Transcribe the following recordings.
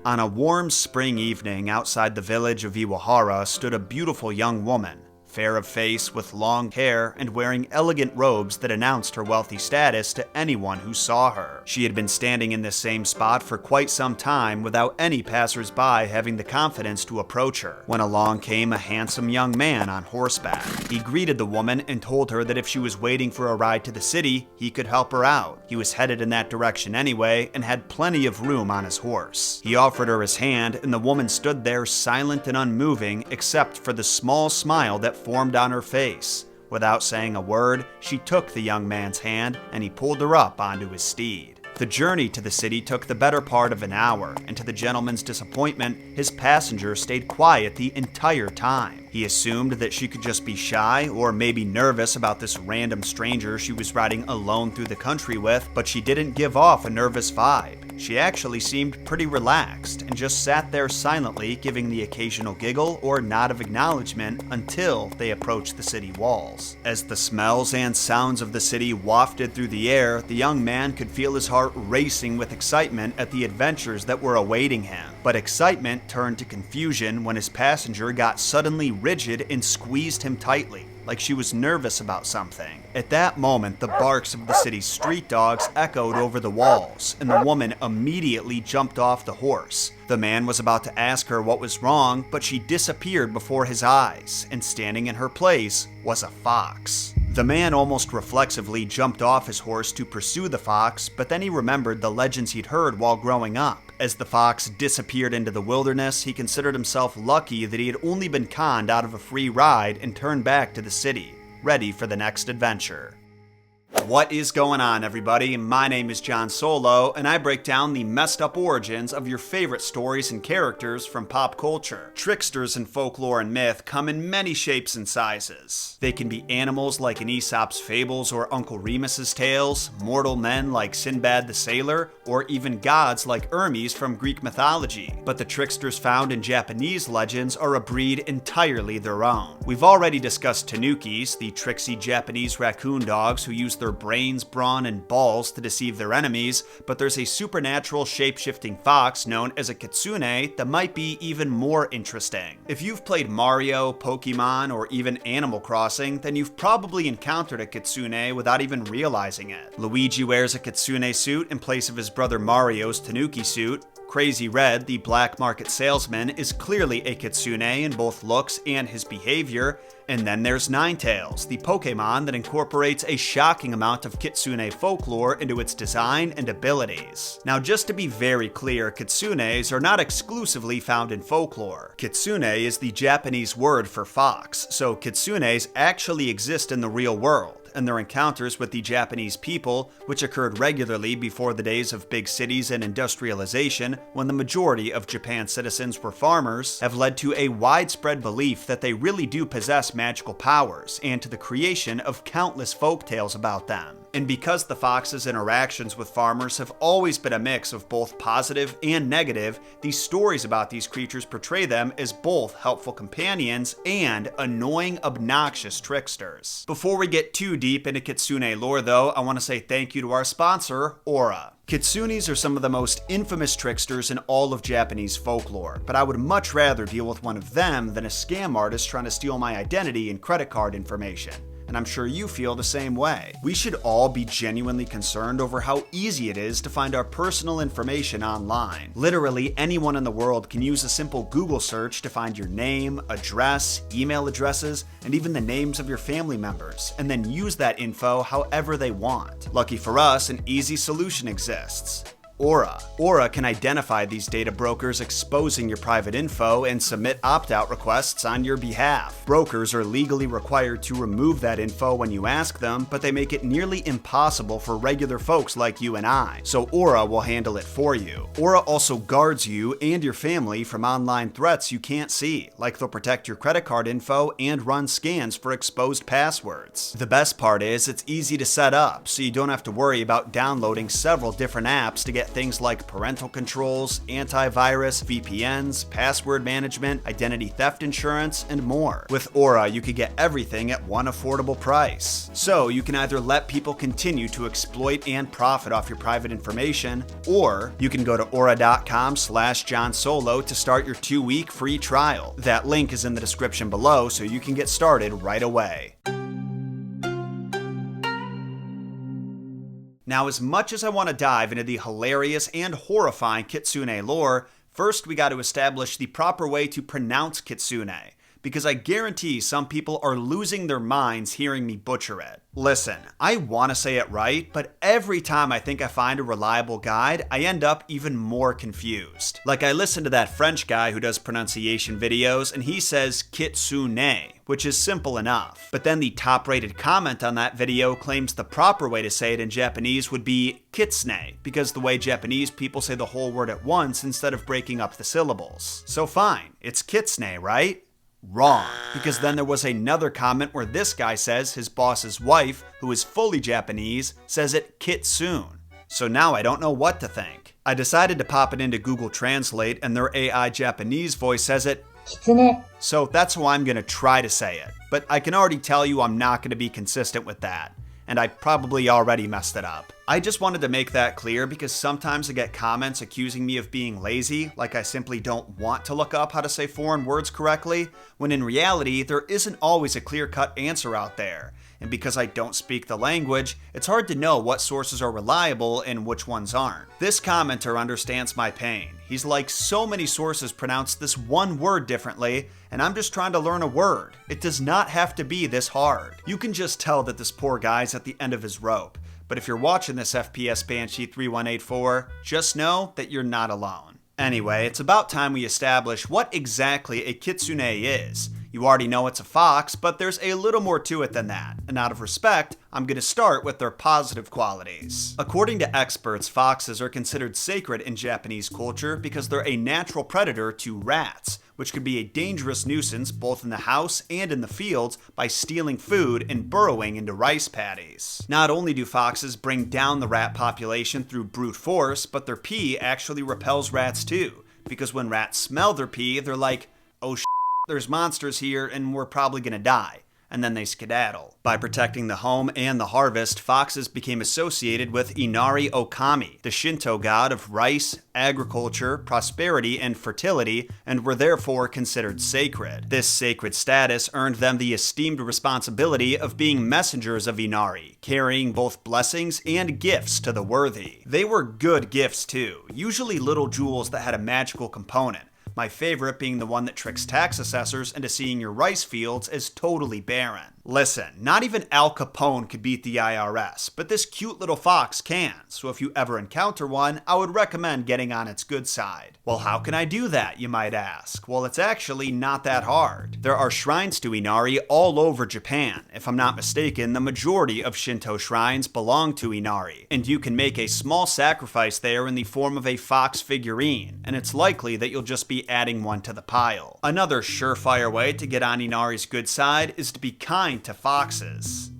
On a warm spring evening outside the village of Iwahara stood a beautiful young woman, fair of face with long hair and wearing elegant robes that announced her wealthy status to anyone who saw her. She had been standing in this same spot for quite some time without any passers-by having the confidence to approach her, when along came a handsome young man on horseback. He greeted the woman and told her that if she was waiting for a ride to the city, he could help her out. He was headed in that direction anyway and had plenty of room on his horse. He offered her his hand and the woman stood there silent and unmoving except for the small smile that formed on her face. Without saying a word, she took the young man's hand and he pulled her up onto his steed. The journey to the city took the better part of an hour, and to the gentleman's disappointment, his passenger stayed quiet the entire time. He assumed that she could just be shy or maybe nervous about this random stranger she was riding alone through the country with, but she didn't give off a nervous vibe. She actually seemed pretty relaxed and just sat there silently giving the occasional giggle or nod of acknowledgement until they approached the city walls. As the smells and sounds of the city wafted through the air, the young man could feel his heart racing with excitement at the adventures that were awaiting him. But excitement turned to confusion when his passenger got suddenly rigid and squeezed him tightly, like she was nervous about something. At that moment, the barks of the city's street dogs echoed over the walls, and the woman immediately jumped off the horse. The man was about to ask her what was wrong, but she disappeared before his eyes, and standing in her place was a fox. The man almost reflexively jumped off his horse to pursue the fox, but then he remembered the legends he'd heard while growing up. As the fox disappeared into the wilderness, he considered himself lucky that he had only been conned out of a free ride and turned back to the city, ready for the next adventure. What is going on, everybody? My name is John Solo, and I break down the messed up origins of your favorite stories and characters from pop culture. Tricksters in folklore and myth come in many shapes and sizes. They can be animals like in Aesop's fables or Uncle Remus's tales, mortal men like Sinbad the Sailor, or even gods like Hermes from Greek mythology. But the tricksters found in Japanese legends are a breed entirely their own. We've already discussed tanukis, the tricksy Japanese raccoon dogs who use their brains, brawn, and balls to deceive their enemies, but there's a supernatural shape-shifting fox known as a kitsune that might be even more interesting. If you've played Mario, Pokemon, or even Animal Crossing, then you've probably encountered a kitsune without even realizing it. Luigi wears a kitsune suit in place of his brother Mario's tanuki suit. Crazy Red, the black market salesman, is clearly a kitsune in both looks and his behavior. And then there's Ninetales, the Pokemon that incorporates a shocking amount of kitsune folklore into its design and abilities. Now, just to be very clear, kitsunes are not exclusively found in folklore. Kitsune is the Japanese word for fox, so kitsunes actually exist in the real world, and their encounters with the Japanese people, which occurred regularly before the days of big cities and industrialization, when the majority of Japan's citizens were farmers, have led to a widespread belief that they really do possess magical powers, and to the creation of countless folk tales about them. And because the fox's interactions with farmers have always been a mix of both positive and negative, these stories about these creatures portray them as both helpful companions and annoying, obnoxious tricksters. Before we get too deep into kitsune lore though, I want to say thank you to our sponsor, Aura. Kitsunes are some of the most infamous tricksters in all of Japanese folklore, but I would much rather deal with one of them than a scam artist trying to steal my identity and credit card information. And I'm sure you feel the same way. We should all be genuinely concerned over how easy it is to find our personal information online. Literally anyone in the world can use a simple Google search to find your name, address, email addresses, and even the names of your family members, and then use that info however they want. Lucky for us, an easy solution exists. Aura. Aura can identify these data brokers exposing your private info and submit opt-out requests on your behalf. Brokers are legally required to remove that info when you ask them, but they make it nearly impossible for regular folks like you and I, so Aura will handle it for you. Aura also guards you and your family from online threats you can't see, like they'll protect your credit card info and run scans for exposed passwords. The best part is it's easy to set up, so you don't have to worry about downloading several different apps to get things like parental controls, antivirus, VPNs, password management, identity theft insurance, and more. With Aura, you could get everything at one affordable price. So you can either let people continue to exploit and profit off your private information, or you can go to aura.com/JohnSolo to start your 2-week free trial. That link is in the description below so you can get started right away. Now, as much as I want to dive into the hilarious and horrifying Kitsune lore, first we got to establish the proper way to pronounce Kitsune, because I guarantee some people are losing their minds hearing me butcher it. Listen, I want to say it right, but every time I think I find a reliable guide, I end up even more confused. Like, I listened to that French guy who does pronunciation videos, and he says Kitsune, which is simple enough. But then the top-rated comment on that video claims the proper way to say it in Japanese would be Kitsune, because the way Japanese people say the whole word at once instead of breaking up the syllables. So fine, it's Kitsune, right? Wrong, because then there was another comment where this guy says his boss's wife, who is fully Japanese, says it Kitsune. So now I don't know what to think. I decided to pop it into Google Translate, and their AI Japanese voice says it Kitsune. So that's how I'm gonna try to say it, but I can already tell you I'm not gonna be consistent with that, and I probably already messed it up. I just wanted to make that clear because sometimes I get comments accusing me of being lazy, like I simply don't want to look up how to say foreign words correctly, when in reality, there isn't always a clear-cut answer out there. And because I don't speak the language, it's hard to know what sources are reliable and which ones aren't. This commenter understands my pain. He's like, so many sources pronounce this one word differently, and I'm just trying to learn a word. It does not have to be this hard. You can just tell that this poor guy's at the end of his rope. But if you're watching this FPS Banshee 3184, just know that you're not alone. Anyway, it's about time we establish what exactly a kitsune is. You already know it's a fox, but there's a little more to it than that, and out of respect, I'm going to start with their positive qualities. According to experts, foxes are considered sacred in Japanese culture because they're a natural predator to rats, which could be a dangerous nuisance both in the house and in the fields by stealing food and burrowing into rice paddies. Not only do foxes bring down the rat population through brute force, but their pee actually repels rats too, because when rats smell their pee, they're like, oh shit, there's monsters here and we're probably gonna die. And then they skedaddle. By protecting the home and the harvest, foxes became associated with Inari Okami, the Shinto god of rice, agriculture, prosperity, and fertility, and were therefore considered sacred. This sacred status earned them the esteemed responsibility of being messengers of Inari, carrying both blessings and gifts to the worthy. They were good gifts too, usually little jewels that had a magical component. My favorite being the one that tricks tax assessors into seeing your rice fields as totally barren. Listen, not even Al Capone could beat the IRS, but this cute little fox can, so if you ever encounter one, I would recommend getting on its good side. Well, how can I do that, you might ask? Well, it's actually not that hard. There are shrines to Inari all over Japan. If I'm not mistaken, the majority of Shinto shrines belong to Inari, and you can make a small sacrifice there in the form of a fox figurine, and it's likely that you'll just be adding one to the pile. Another surefire way to get on Inari's good side is to be kind to foxes.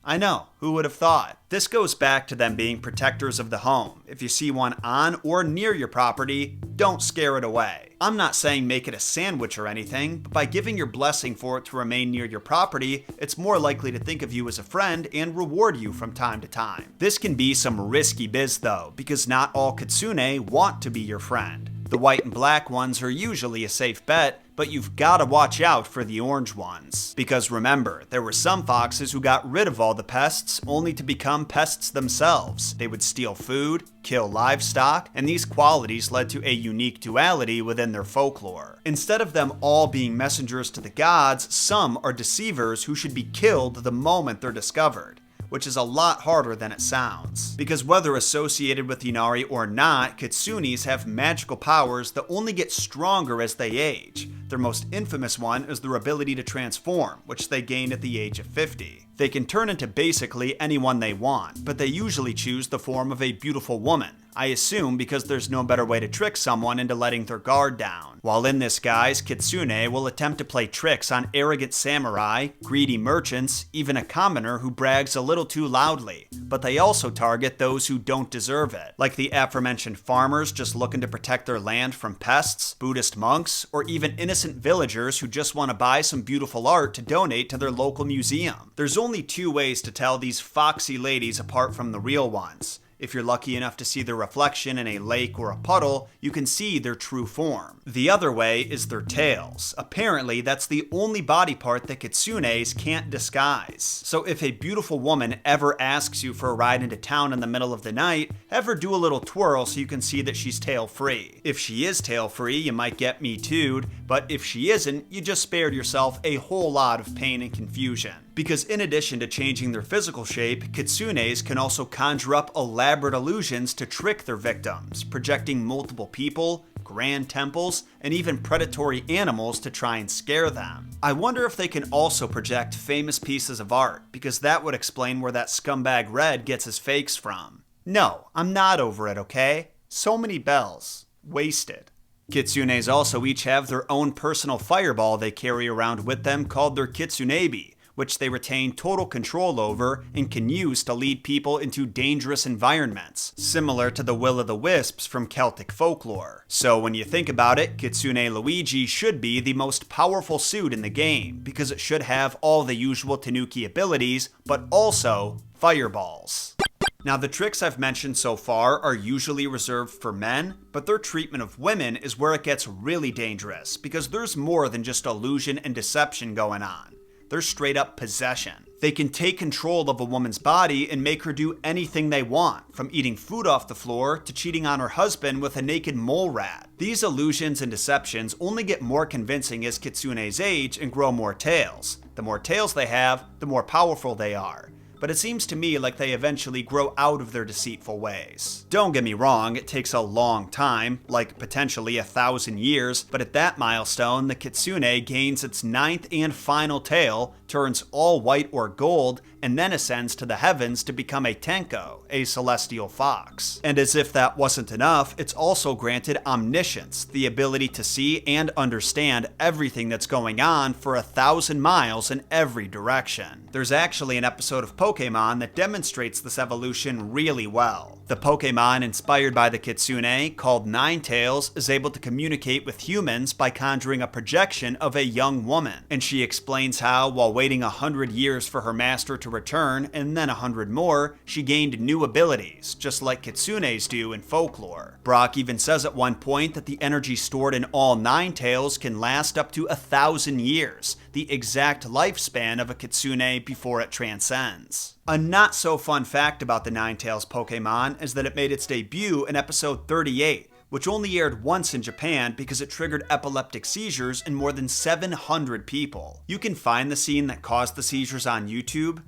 I know, who would have thought? This goes back to them being protectors of the home. If you see one on or near your property, don't scare it away. I'm not saying make it a sandwich or anything, but by giving your blessing for it to remain near your property, it's more likely to think of you as a friend and reward you from time to time. This can be some risky biz though, because not all kitsune want to be your friend. The white and black ones are usually a safe bet, but you've gotta watch out for the orange ones. Because remember, there were some foxes who got rid of all the pests only to become pests themselves. They would steal food, kill livestock, and these qualities led to a unique duality within their folklore. Instead of them all being messengers to the gods, some are deceivers who should be killed the moment they're discovered, which is a lot harder than it sounds. Because whether associated with Inari or not, kitsunes have magical powers that only get stronger as they age. Their most infamous one is their ability to transform, which they gain at the age of 50. They can turn into basically anyone they want, but they usually choose the form of a beautiful woman. I assume because there's no better way to trick someone into letting their guard down. While in this guise, Kitsune will attempt to play tricks on arrogant samurai, greedy merchants, even a commoner who brags a little too loudly. But they also target those who don't deserve it, like the aforementioned farmers just looking to protect their land from pests, Buddhist monks, or even innocent villagers who just want to buy some beautiful art to donate to their local museum. There's only two ways to tell these foxy ladies apart from the real ones. If you're lucky enough to see their reflection in a lake or a puddle, you can see their true form. The other way is their tails. Apparently, that's the only body part that kitsunes can't disguise. So if a beautiful woman ever asks you for a ride into town in the middle of the night, have her do a little twirl so you can see that she's tail-free. If she is tail-free, you might get me too'd, but if she isn't, you just spared yourself a whole lot of pain and confusion. Because in addition to changing their physical shape, kitsunes can also conjure up elaborate illusions to trick their victims, projecting multiple people, grand temples, and even predatory animals to try and scare them. I wonder if they can also project famous pieces of art, because that would explain where that scumbag Red gets his fakes from. No, I'm not over it, okay? So many bells. Wasted. Kitsunes also each have their own personal fireball they carry around with them called their kitsunebi, which they retain total control over and can use to lead people into dangerous environments, similar to the will-o'-the-wisps from Celtic folklore. So when you think about it, Kitsune Luigi should be the most powerful suit in the game, because it should have all the usual Tanuki abilities, but also fireballs. Now, the tricks I've mentioned so far are usually reserved for men, but their treatment of women is where it gets really dangerous, because there's more than just illusion and deception going on. They're straight up possession. They can take control of a woman's body and make her do anything they want, from eating food off the floor to cheating on her husband with a naked mole rat. These illusions and deceptions only get more convincing as kitsunes age and grow more tails. The more tails they have, the more powerful they are. But it seems to me like they eventually grow out of their deceitful ways. Don't get me wrong, it takes a long time, like potentially 1,000 years, but at that milestone, the kitsune gains its 9th and final tail, turns all white or gold, and then ascends to the heavens to become a tenko, a celestial fox. And as if that wasn't enough, it's also granted omniscience, the ability to see and understand everything that's going on for 1,000 miles in every direction. There's actually an episode of Pokemon that demonstrates this evolution really well. The Pokemon inspired by the kitsune, called Ninetales, is able to communicate with humans by conjuring a projection of a young woman. And she explains how, while waiting 100 years for her master to return, and then 100 more, she gained new abilities, just like kitsunes do in Folklore. Brock even says at one point that the energy stored in all Ninetales can last up to 1,000 years, the exact lifespan of a kitsune before it transcends. A not so fun fact about the Ninetales Pokemon is that it made its debut in episode 38, which only aired once in Japan because it triggered epileptic seizures in more than 700 people. You can find the scene that caused the seizures on YouTube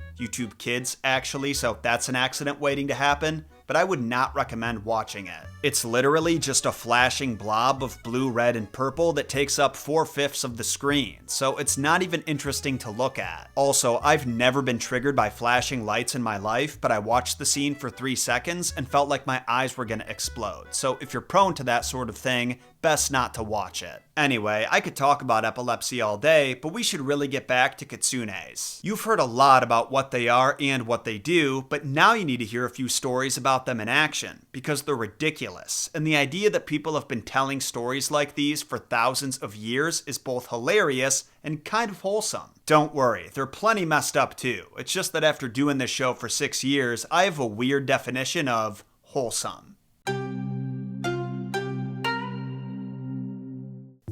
Kids actually, so that's an accident waiting to happen, but I would not recommend watching it. It's literally just a flashing blob of blue, red, and purple that takes up 4/5 of the screen, so it's not even interesting to look at. Also, I've never been triggered by flashing lights in my life, but I watched the scene for 3 seconds and felt like my eyes were gonna explode, so if you're prone to that sort of thing, best not to watch it. Anyway, I could talk about epilepsy all day, but we should really get back to kitsunes. You've heard a lot about what they are and what they do, but now you need to hear a few stories about them in action, because they're ridiculous, and the idea that people have been telling stories like these for thousands of years is both hilarious and kind of wholesome. Don't worry, they're plenty messed up too. It's just that after doing this show for 6 years, I have a weird definition of wholesome.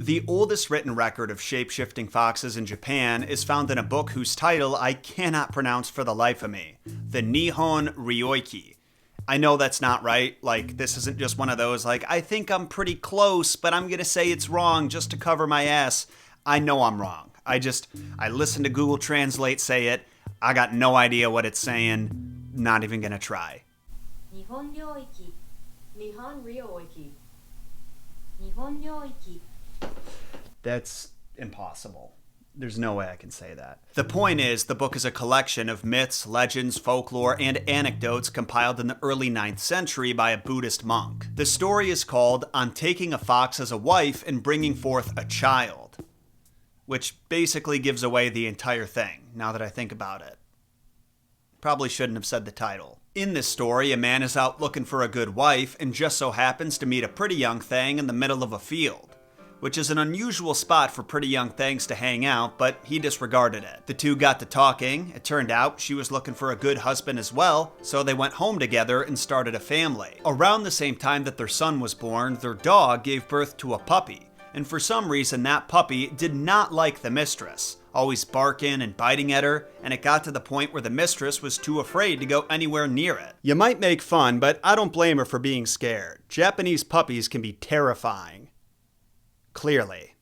The oldest written record of shape-shifting foxes in Japan is found in a book whose title I cannot pronounce for the life of me, the Nihon Ryoiki. I know that's not right, like this isn't just one of those like, I think I'm pretty close, but I'm gonna say it's wrong just to cover my ass. I know I'm wrong. I listen to Google Translate say it, I got no idea what it's saying, not even gonna try. Nihon Ryoiki. Nihon Ryoiki. Nihon Ryoiki. That's impossible. There's no way I can say that. The point is, the book is a collection of myths, legends, folklore, and anecdotes compiled in the early 9th century by a Buddhist monk. The story is called On Taking a Fox as a Wife and Bringing Forth a Child, which basically gives away the entire thing, now that I think about it. Probably shouldn't have said the title. In this story, a man is out looking for a good wife and just so happens to meet a pretty young thing in the middle of a field, which is an unusual spot for pretty young things to hang out, but he disregarded it. The two got to talking. It turned out she was looking for a good husband as well, so they went home together and started a family. Around the same time that their son was born, their dog gave birth to a puppy, and for some reason that puppy did not like the mistress, always barking and biting at her, and it got to the point where the mistress was too afraid to go anywhere near it. You might make fun, but I don't blame her for being scared. Japanese puppies can be terrifying. Clearly.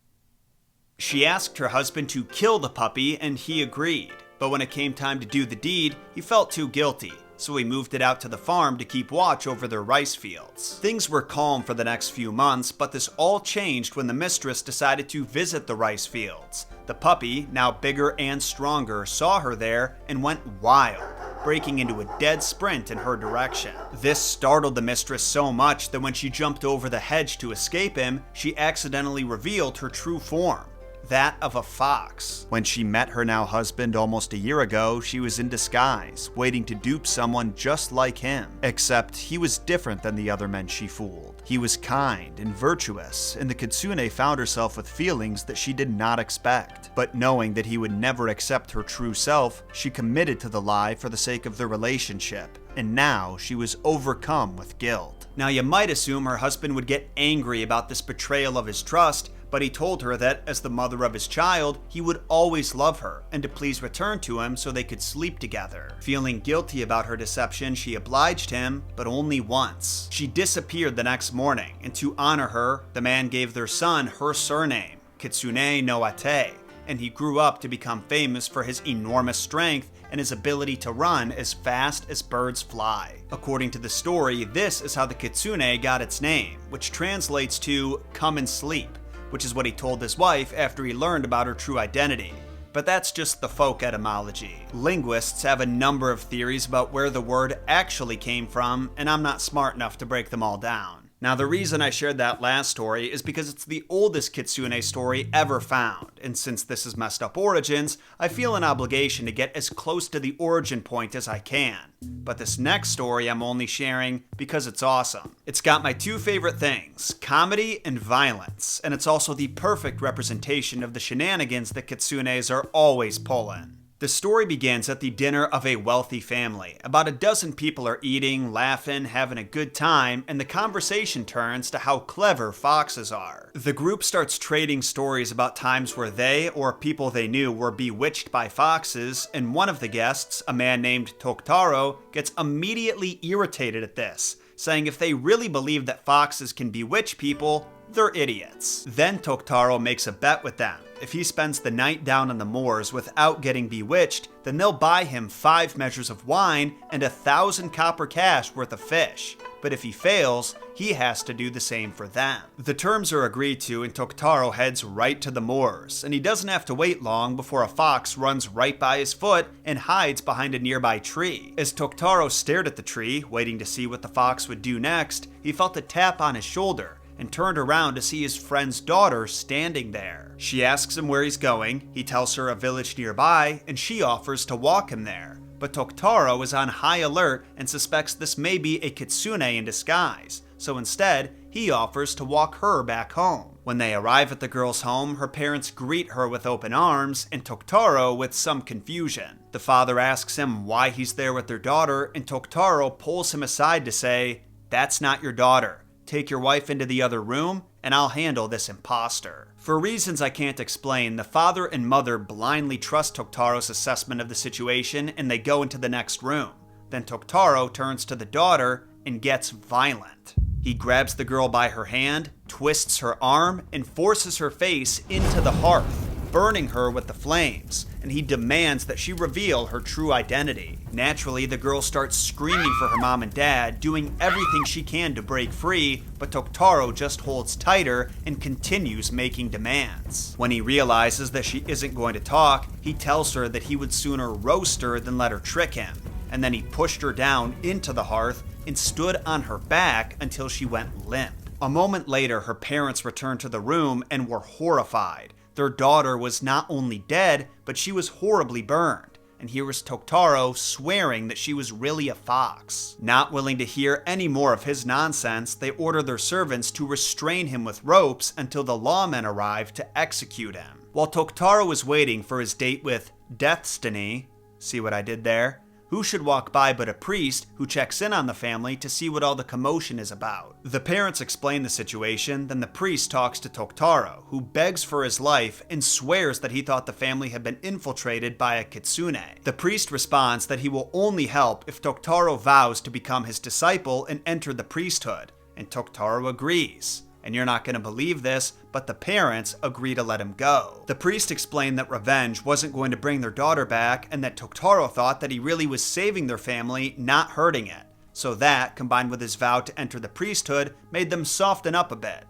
She asked her husband to kill the puppy and he agreed, but when it came time to do the deed, he felt too guilty, so he moved it out to the farm to keep watch over their rice fields. Things were calm for the next few months, but this all changed when the mistress decided to visit the rice fields. The puppy, now bigger and stronger, saw her there and went wild, breaking into a dead sprint in her direction. This startled the mistress so much that when she jumped over the hedge to escape him, she accidentally revealed her true form, that of a fox. When she met her now husband almost a year ago, she was in disguise, waiting to dupe someone just like him. Except he was different than the other men she fooled. He was kind and virtuous, and the Kitsune found herself with feelings that she did not expect. But knowing that he would never accept her true self, she committed to the lie for the sake of the relationship, and now she was overcome with guilt. Now you might assume her husband would get angry about this betrayal of his trust, but he told her that as the mother of his child, he would always love her and to please return to him so they could sleep together. Feeling guilty about her deception, she obliged him, but only once. She disappeared the next morning, and to honor her, the man gave their son her surname, Kitsune no Ate, and he grew up to become famous for his enormous strength and his ability to run as fast as birds fly. According to the story, this is how the Kitsune got its name, which translates to "come and sleep," which is what he told his wife after he learned about her true identity. But that's just the folk etymology. Linguists have a number of theories about where the word actually came from, and I'm not smart enough to break them all down. Now, the reason I shared that last story is because it's the oldest Kitsune story ever found, and since this is messed up origins, I feel an obligation to get as close to the origin point as I can. But this next story I'm only sharing because it's awesome. It's got my two favorite things, comedy and violence, and it's also the perfect representation of the shenanigans that Kitsunes are always pulling. The story begins at the dinner of a wealthy family. About a dozen people are eating, laughing, having a good time, and the conversation turns to how clever foxes are. The group starts trading stories about times where they, or people they knew, were bewitched by foxes, and one of the guests, a man named Tokutaro, gets immediately irritated at this, saying if they really believe that foxes can bewitch people, they're idiots. Then Tokutaro makes a bet with them. If he spends the night down on the moors without getting bewitched, then they'll buy him 5 measures of wine and 1,000 copper cash worth of fish. But if he fails, he has to do the same for them. The terms are agreed to, and Tokutaro heads right to the moors, and he doesn't have to wait long before a fox runs right by his foot and hides behind a nearby tree. As Tokutaro stared at the tree, waiting to see what the fox would do next, he felt a tap on his shoulder and turned around to see his friend's daughter standing there. She asks him where he's going, he tells her a village nearby, and she offers to walk him there. But Tokutaro is on high alert and suspects this may be a kitsune in disguise, so instead, he offers to walk her back home. When they arrive at the girl's home, her parents greet her with open arms, and Tokutaro with some confusion. The father asks him why he's there with their daughter, and Tokutaro pulls him aside to say, "That's not your daughter. Take your wife into the other room, and I'll handle this imposter." For reasons I can't explain, the father and mother blindly trust Tokutaro's assessment of the situation, and they go into the next room. Then Tokutaro turns to the daughter and gets violent. He grabs the girl by her hand, twists her arm, and forces her face into the hearth, burning her with the flames, and he demands that she reveal her true identity. Naturally, the girl starts screaming for her mom and dad, doing everything she can to break free, but Totaro just holds tighter and continues making demands. When he realizes that she isn't going to talk, he tells her that he would sooner roast her than let her trick him, and then he pushed her down into the hearth and stood on her back until she went limp. A moment later, her parents returned to the room and were horrified. Their daughter was not only dead, but she was horribly burned. And here was Totaro swearing that she was really a fox. Not willing to hear any more of his nonsense, they order their servants to restrain him with ropes until the lawmen arrive to execute him. While Totaro is waiting for his date with Destiny, see what I did there? Who should walk by but a priest who checks in on the family to see what all the commotion is about. The parents explain the situation, then the priest talks to Totaro, who begs for his life and swears that he thought the family had been infiltrated by a kitsune. The priest responds that he will only help if Totaro vows to become his disciple and enter the priesthood, and Totaro agrees. And you're not going to believe this, but the parents agree to let him go. The priest explained that revenge wasn't going to bring their daughter back, and that Totaro thought that he really was saving their family, not hurting it. So that, combined with his vow to enter the priesthood, made them soften up a bit.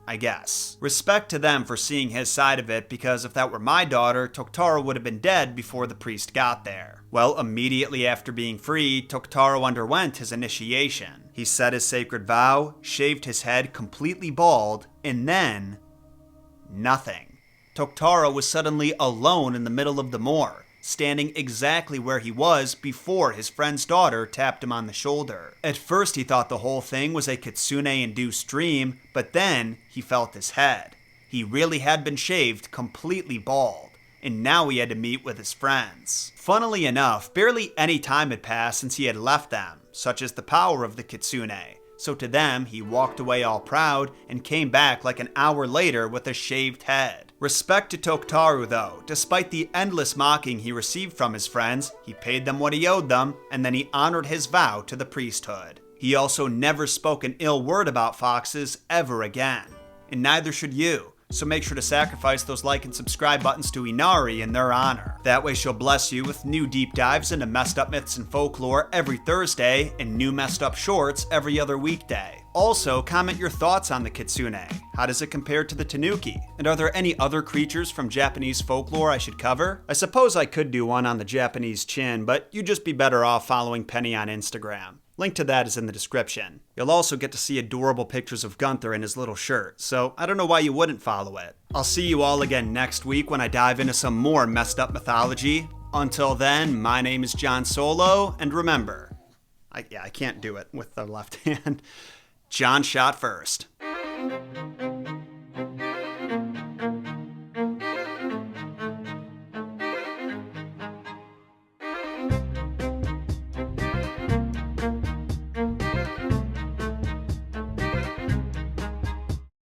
I guess. Respect to them for seeing his side of it, because if that were my daughter, Totaro would have been dead before the priest got there. Well, immediately after being freed, Totaro underwent his initiation. He said his sacred vow, shaved his head completely bald, and then nothing. Totaro was suddenly alone in the middle of the moor, standing exactly where he was before his friend's daughter tapped him on the shoulder. At first he thought the whole thing was a kitsune-induced dream, but then he felt his head. He really had been shaved completely bald, and now he had to meet with his friends. Funnily enough, barely any time had passed since he had left them, such as the power of the kitsune. So to them, he walked away all proud and came back like an hour later with a shaved head. Respect to Totaro though. Despite the endless mocking he received from his friends, he paid them what he owed them, and then he honored his vow to the priesthood. He also never spoke an ill word about foxes ever again. And neither should you. So make sure to sacrifice those like and subscribe buttons to Inari in their honor. That way she'll bless you with new deep dives into messed up myths and folklore every Thursday and new messed up shorts every other weekday. Also, comment your thoughts on the kitsune. How does it compare to the tanuki? And are there any other creatures from Japanese folklore I should cover? I suppose I could do one on the Japanese chin, but you'd just be better off following Penny on Instagram. Link to that is in the description. You'll also get to see adorable pictures of Gunther in his little shirt, so I don't know why you wouldn't follow it. I'll see you all again next week when I dive into some more messed up mythology. Until then, my name is John Solo, and remember, I can't do it with the left hand. John shot first.